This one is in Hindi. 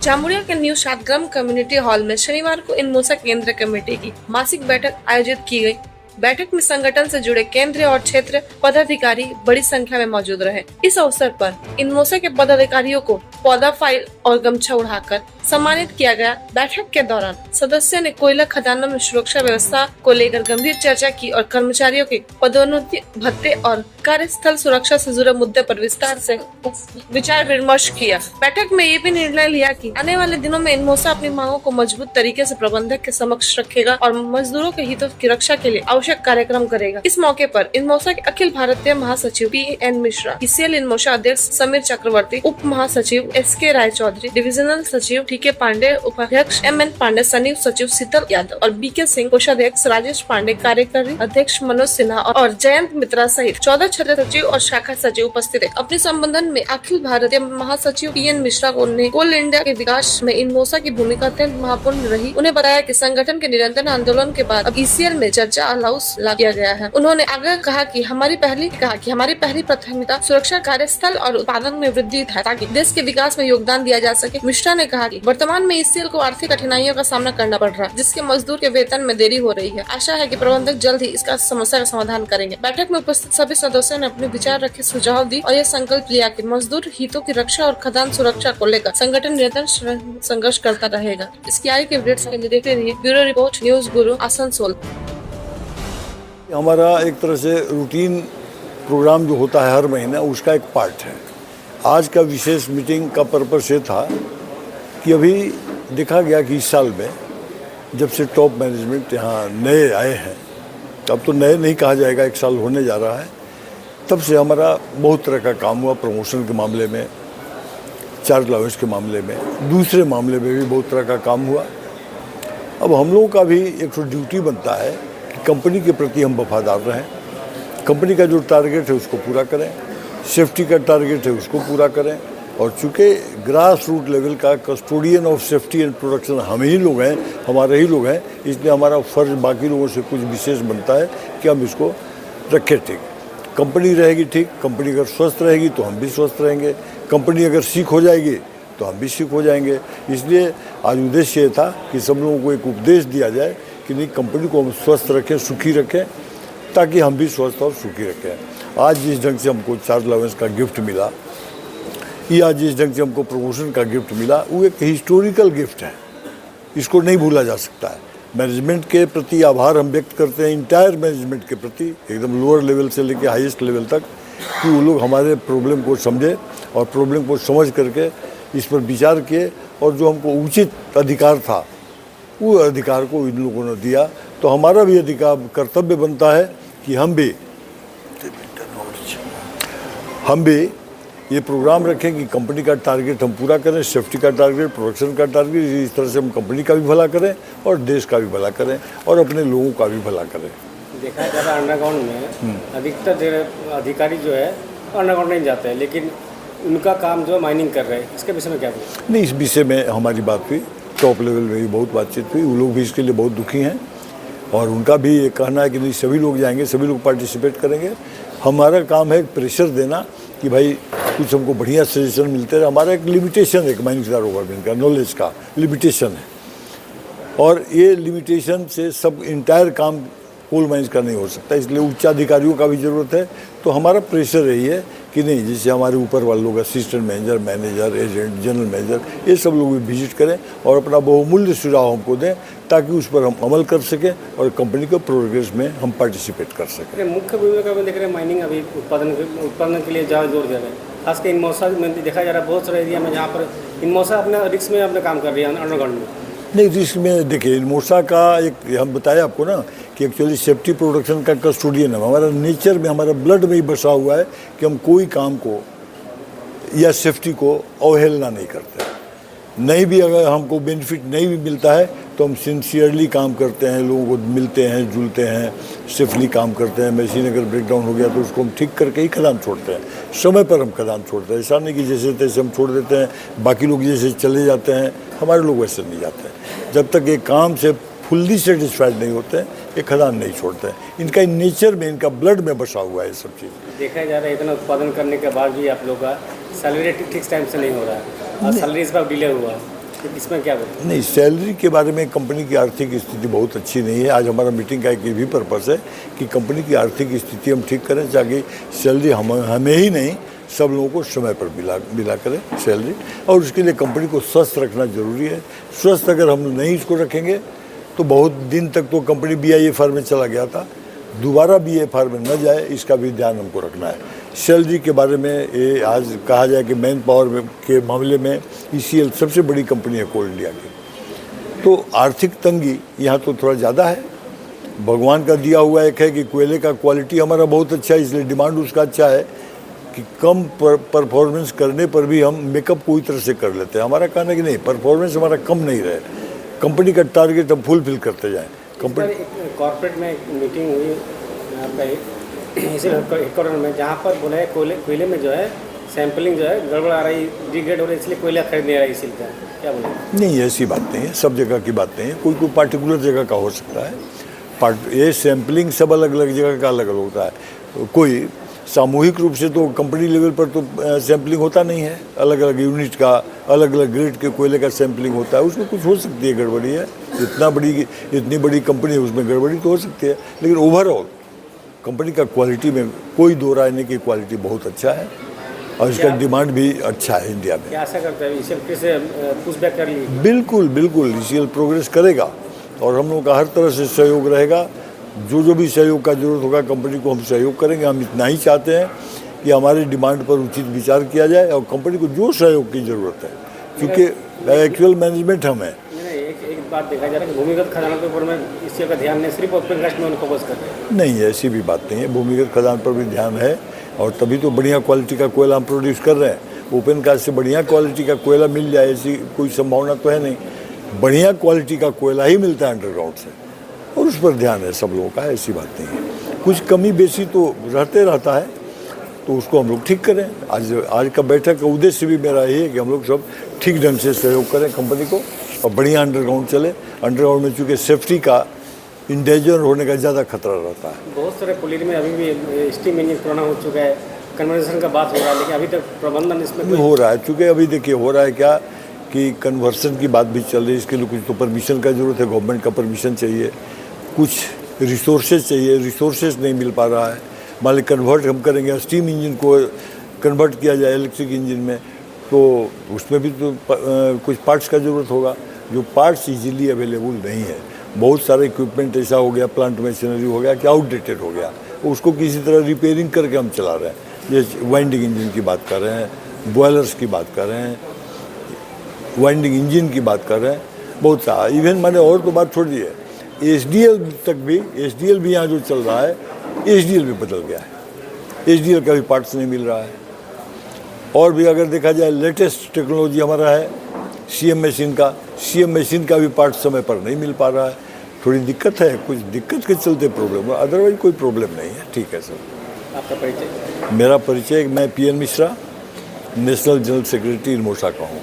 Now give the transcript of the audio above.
जामुरिया के न्यू शादग्राम कम्युनिटी हॉल में शनिवार को इनमोसा केंद्र कमेटी की मासिक बैठक आयोजित की गई। बैठक में संगठन से जुड़े केंद्रीय और क्षेत्र पदाधिकारी बड़ी संख्या में मौजूद रहे। इस अवसर पर इनमोसा के पदाधिकारियों को पौधा फाइल और गमछा उड़ाकर सम्मानित किया गया। बैठक के दौरान सदस्यों ने कोयला खदानों में सुरक्षा व्यवस्था को लेकर गंभीर चर्चा की और कर्मचारियों के पदोन्नति, भत्ते और कार्यस्थल सुरक्षा से जुड़े मुद्दे पर विस्तार से विचार विमर्श किया। बैठक में ये भी निर्णय लिया कि आने वाले दिनों में इनमोसा अपनी मांगों को मजबूत तरीके से प्रबंधक के समक्ष रखेगा और मजदूरों के हितों की रक्षा के लिए आवश्यक कार्यक्रम करेगा। इस मौके पर इनमोसा के अखिल भारतीय महासचिव PN मिश्रा, ICL इनमोसा अध्यक्ष समीर चक्रवर्ती, उप महासचिव SK राय चौधरी, डिविजनल सचिव TK पांडे, उपाध्यक्ष MN पांडे, संयुक्त सचिव शीतल यादव और BK सिंह, कोषाध्यक्ष राजेश पांडे, कार्यकारी अध्यक्ष मनोज सिन्हा और जयंत मित्रा सहित 14 क्षेत्र सचिव और शाखा सचिव उपस्थित है। अपने संबोधन में अखिल भारतीय महासचिव PN मिश्रा ने कोल इंडिया के विकास में इनमोसा की भूमिका अत्यंत महत्वपूर्ण रही। उन्हें बताया कि संगठन के निरंतर आंदोलन के बाद अब ECL में चर्चा अलाउंस किया गया है। उन्होंने आगे कहा कि हमारी पहली प्राथमिकता सुरक्षा, कार्यस्थल और उत्पादन में वृद्धि है ताकि देश के विकास में योगदान दिया जा सके। मिश्रा ने कहा कि वर्तमान में ECL को आर्थिक कठिनाइयों का सामना करना पड़ रहा है, जिसके मजदूर के वेतन में देरी हो रही है। आशा है कि प्रबंधक जल्द ही इसका समस्या का समाधान करेंगे। बैठक में उपस्थित सभी सदस्यों ने अपने विचार रखे, सुझाव दी और यह संकल्प लिया कि मजदूर हितों की रक्षा और खदान सुरक्षा को लेकर संगठन निरंतर संघर्ष करता रहेगा। इसकी आगे के अपडेट्स के लिए देखते रहिए ब्यूरो रिपोर्ट न्यूज गुरु आसनसोल। हमारा एक तरह से रूटीन प्रोग्राम जो होता है हर महीने, उसका एक पार्ट है। आज का विशेष मीटिंग का पर्पस ये था कि अभी देखा गया कि इस साल में जब से टॉप मैनेजमेंट यहाँ नए आए हैं, अब तो नए नहीं कहा जाएगा, एक साल होने जा रहा है, तब से हमारा बहुत तरह का काम हुआ। प्रमोशन के मामले में, चार्ज अलाउंस के मामले में, दूसरे मामले में भी बहुत तरह का काम हुआ। अब हम लोगों का भी एक तो ड्यूटी बनता है कि कंपनी के प्रति हम वफादार रहें, कंपनी का जो टारगेट है उसको पूरा करें, सेफ्टी का टारगेट है उसको पूरा करें। और चूँकि ग्रास रूट लेवल का custodian of safety and production हम ही लोग हैं, हमारे ही लोग हैं, इसलिए हमारा फ़र्ज बाकी लोगों से कुछ विशेष बनता है कि हम इसको रखें ठीक। कंपनी रहेगी ठीक, कंपनी अगर स्वस्थ रहेगी तो हम भी स्वस्थ रहेंगे, कंपनी अगर सीख हो जाएगी तो हम भी सीख हो जाएंगे। इसलिए आज उद्देश्य ये था कि सब लोगों को एक उपदेश दिया जाए कि नहीं, कंपनी को हम स्वस्थ रखें, सुखी रखें, ताकि हम भी स्वस्थ और सुखी रखें। आज जिस ढंग से हमको चार्ज अलाउंस का गिफ्ट मिला या जिस ढंग से हमको प्रमोशन का गिफ्ट मिला, वो एक हिस्टोरिकल गिफ्ट है, इसको नहीं भूला जा सकता है। मैनेजमेंट के प्रति आभार हम व्यक्त करते हैं, इंटायर मैनेजमेंट के प्रति, एकदम लोअर लेवल से लेकर हाईएस्ट लेवल तक, कि वो लोग हमारे प्रॉब्लम को समझे और प्रॉब्लम को समझ करके इस पर विचार किए और जो हमको उचित अधिकार था वो अधिकार को इन लोगों ने दिया। तो हमारा भी अधिकार, कर्तव्य बनता है कि हम भी ये प्रोग्राम रखें कि कंपनी का टारगेट हम पूरा करें, सेफ्टी का टारगेट, प्रोडक्शन का टारगेट, इस तरह से हम कंपनी का भी भला करें और देश का भी भला करें और अपने लोगों का भी भला करें। देखा जा रहा है अंडरग्राउंड में अधिकतर अधिकारी जो है अंडरग्राउंड नहीं जाते हैं, लेकिन उनका काम जो है माइनिंग कर रहे हैं, इसके विषय में क्या बोलते? नहीं, इस विषय में हमारी बात हुई, टॉप लेवल में भी बहुत बातचीत हुई, वो लोग भी इसके लिए बहुत दुखी हैं और उनका भी ये कहना है कि नहीं, सभी लोग जाएंगे, सभी लोग पार्टिसिपेट करेंगे। हमारा काम है प्रेशर देना कि भाई कुछ हमको बढ़िया सजेशन मिलते रहे। हमारा एक लिमिटेशन है, माइनिंग गवर्नमेंट का नॉलेज का लिमिटेशन है और ये लिमिटेशन से सब इंटायर काम कोल माइंस का नहीं हो सकता, इसलिए उच्चाधिकारियों का भी ज़रूरत है। तो हमारा प्रेशर यही है कि नहीं, जैसे हमारे ऊपर वाले लोग assistant manager, manager, agent, general manager, ये सब लोग भी विजिट करें और अपना बहुमूल्य सुझाव हमको दें ताकि उस पर हम अमल कर सकें और कंपनी के प्रोग्रेस में हम पार्टिसिपेट कर सकें। मुख्य भूमिका में देख रहे हैं माइनिंग अभी उत्पादन के लिए ज़्यादा जोर दे रहे हैं, खासकर इनमोसा में देखा जा रहा है बहुत सारे एरिया में जहाँ पर इनमोसा अपने रिस्क में अपने काम कर रही है अंडरग्राउंड में। नहीं, रिस्क में देखिए, इनमोसा का एक हम बताया आपको ना कि एक्चुअली सेफ्टी प्रोडक्शन का कस्टोडियन है, हमारा नेचर में, हमारा ब्लड में ही बसा हुआ है कि हम कोई काम को या सेफ्टी को अवहेलना नहीं करते। नहीं भी अगर हमको बेनिफिट नहीं भी मिलता है तो हम सिंसियरली काम करते हैं, लोगों को मिलते हैं, जुलते हैं, सेफली काम करते हैं। मशीन अगर ब्रेक डाउन हो गया तो उसको हम ठीक करके ही खदान छोड़ते हैं, समय पर हम खदान छोड़ते हैं। ऐसा नहीं कि जैसे तैसे हम छोड़ देते हैं, बाकी लोग जैसे चले जाते हैं, हमारे लोग वैसे नहीं जाते हैं। जब तक ये काम से फुल्ली सेटिस्फाइड नहीं होते हैं, ये खदान नहीं छोड़ते हैं। इनका नेचर में, इनका ब्लड में बसा हुआ है ये सब चीज़। देखा जा रहा है इतना उत्पादन करने के बाद भी आप लोग का सैलरी ठीक टाइम से नहीं हो रहा है और सैलरी इस बार डिले हुआ है। इसमें क्या बोलते नहीं, सैलरी के बारे में कंपनी की आर्थिक स्थिति बहुत अच्छी नहीं है। आज हमारा मीटिंग का एक ये भी पर्पस है कि कंपनी की आर्थिक स्थिति हम ठीक करें, ताकि सैलरी हमें ही नहीं सब लोगों को समय पर मिला करें सैलरी। और उसके लिए कंपनी को स्वस्थ रखना जरूरी है। स्वस्थ अगर हम नहीं इसको रखेंगे तो बहुत दिन तक तो कंपनी BIFR में चला गया था, दोबारा BIFR में न जाए, इसका भी ध्यान हमको रखना है। सैलरी के बारे में ये आज कहा जाए कि मैन पावर के मामले में ECL सबसे बड़ी कंपनी है कोल इंडिया की। तो आर्थिक तंगी यहाँ तो थोड़ा ज़्यादा है। भगवान का दिया हुआ एक है कि कोयले का क्वालिटी हमारा बहुत अच्छा है, इसलिए डिमांड उसका अच्छा है कि कम परफॉर्मेंस करने पर भी हम मेकअप पूरी तरह से कर लेते हैं। हमारा कहना कि नहीं, परफॉर्मेंस हमारा कम नहीं रहे, कंपनी का टारगेट हम फुलफिल करते जाएँ। कंपनी कॉर्पोरेट में एक मीटिंग हुई आपका इसी हेडक्वार्टर में, जहाँ पर बोला है कोयले में जो है सैंपलिंग जो है गड़बड़ आ रही, डिग्रेड हो रही, इसलिए कोयला खरीद नहीं रहा है, इसीलिए क्या बोले? नहीं, ऐसी बात नहीं है, सब जगह की बात नहीं है, कोई पार्टिकुलर जगह का हो सकता है। ये सैंपलिंग सब अलग अलग जगह का अलग अलग होता है। कोई सामूहिक रूप से तो कंपनी लेवल पर तो सैंपलिंग होता नहीं है, अलग अलग यूनिट का अलग अलग ग्रेड के कोयले का सैंपलिंग होता है, उसमें कुछ हो सकती है गड़बड़ी है। इतनी बड़ी कंपनी है, उसमें गड़बड़ी तो हो सकती है, लेकिन ओवरऑल कंपनी का क्वालिटी में कोई दो राय नहीं कि क्वालिटी बहुत अच्छा है और इसका डिमांड भी अच्छा है इंडिया में। क्या आशा करते हैं ECL फिर से पुशबैक कर ली? बिल्कुल बिल्कुल, ECL प्रोग्रेस करेगा और हम लोग का हर तरह से सहयोग रहेगा। जो भी सहयोग का जरूरत होगा कंपनी को हम सहयोग करेंगे। हम इतना ही चाहते हैं कि हमारी डिमांड पर उचित विचार किया जाए और कंपनी को जो सहयोग की ज़रूरत है, क्योंकि एक्चुअल मैनेजमेंट हम है। एक बात देखा जा रहा है कि भूमिगत खदानों के ऊपर में ECL का ध्यान नहीं, सिर्फ ओपन कास्ट में फोकस कर रहे हैं। नहीं, ऐसी भी बात नहीं है, भूमिगत खदान पर भी ध्यान है और तभी तो बढ़िया क्वालिटी का कोयला हम प्रोड्यूस कर रहे हैं। ओपन कास्ट से बढ़िया क्वालिटी का कोयला मिल जाए ऐसी कोई संभावना तो है नहीं। बढ़िया क्वालिटी का कोयला ही मिलता है अंडरग्राउंड से और उस पर ध्यान है सब लोगों का, ऐसी बात नहीं है। कुछ कमी बेसी तो रहता है, तो उसको हम लोग ठीक करें। आज का बैठक का उद्देश्य भी मेरा यही है कि हम लोग सब ठीक ढंग से सहयोग करें कंपनी को और बढ़िया अंडरग्राउंड चले। अंडरग्राउंड में चूँकि सेफ्टी का इंडेंजर होने का ज़्यादा खतरा रहता है। बहुत सारे कोयले में अभी भी स्टीम इंजन पुराना हो चुका है, कन्वर्जन का बात हो रहा है, लेकिन अभी तक प्रबंधन इसमें हो रहा है। चूँकि अभी देखिए हो रहा है क्या कि कन्वर्सन की बात भी चल रही है, इसके लिए कुछ तो परमिशन का ज़रूरत है, गवर्नमेंट का परमिशन चाहिए, कुछ रिसोर्सेज चाहिए, रिसोर्सेज नहीं मिल पा रहा है। मान ली कन्वर्ट हम करेंगे, स्टीम इंजन को कन्वर्ट किया जाए इलेक्ट्रिक इंजन में, तो उसमें भी तो कुछ पार्ट्स का ज़रूरत होगा, जो पार्ट्स इजीली अवेलेबल नहीं है। बहुत सारे इक्विपमेंट ऐसा हो गया, प्लांट मशीनरी हो गया कि आउटडेटेड हो गया, उसको किसी तरह रिपेयरिंग करके हम चला रहे हैं। जैसे वाइंडिंग इंजन की बात कर रहे हैं, बॉयलर्स की बात कर रहे हैं, वाइंडिंग इंजन की बात कर रहे हैं, बहुत सा। इवन मैंने और तो बात छोड़ दी है, एचडीएल भी यहाँ जो चल रहा है, एचडीएल भी बदल गया है, एचडीएल का भी पार्ट्स नहीं मिल रहा है। और भी अगर देखा जाए लेटेस्ट टेक्नोलॉजी हमारा है सीएम मशीन का भी पार्ट समय पर नहीं मिल पा रहा है। थोड़ी दिक्कत है, कुछ दिक्कत के चलते प्रॉब्लम है, अदरवाइज कोई प्रॉब्लम नहीं है, ठीक है सर। आपका परिचय? मेरा परिचय, मैं PN Mishra, national general secretary इनमोसा का हूँ।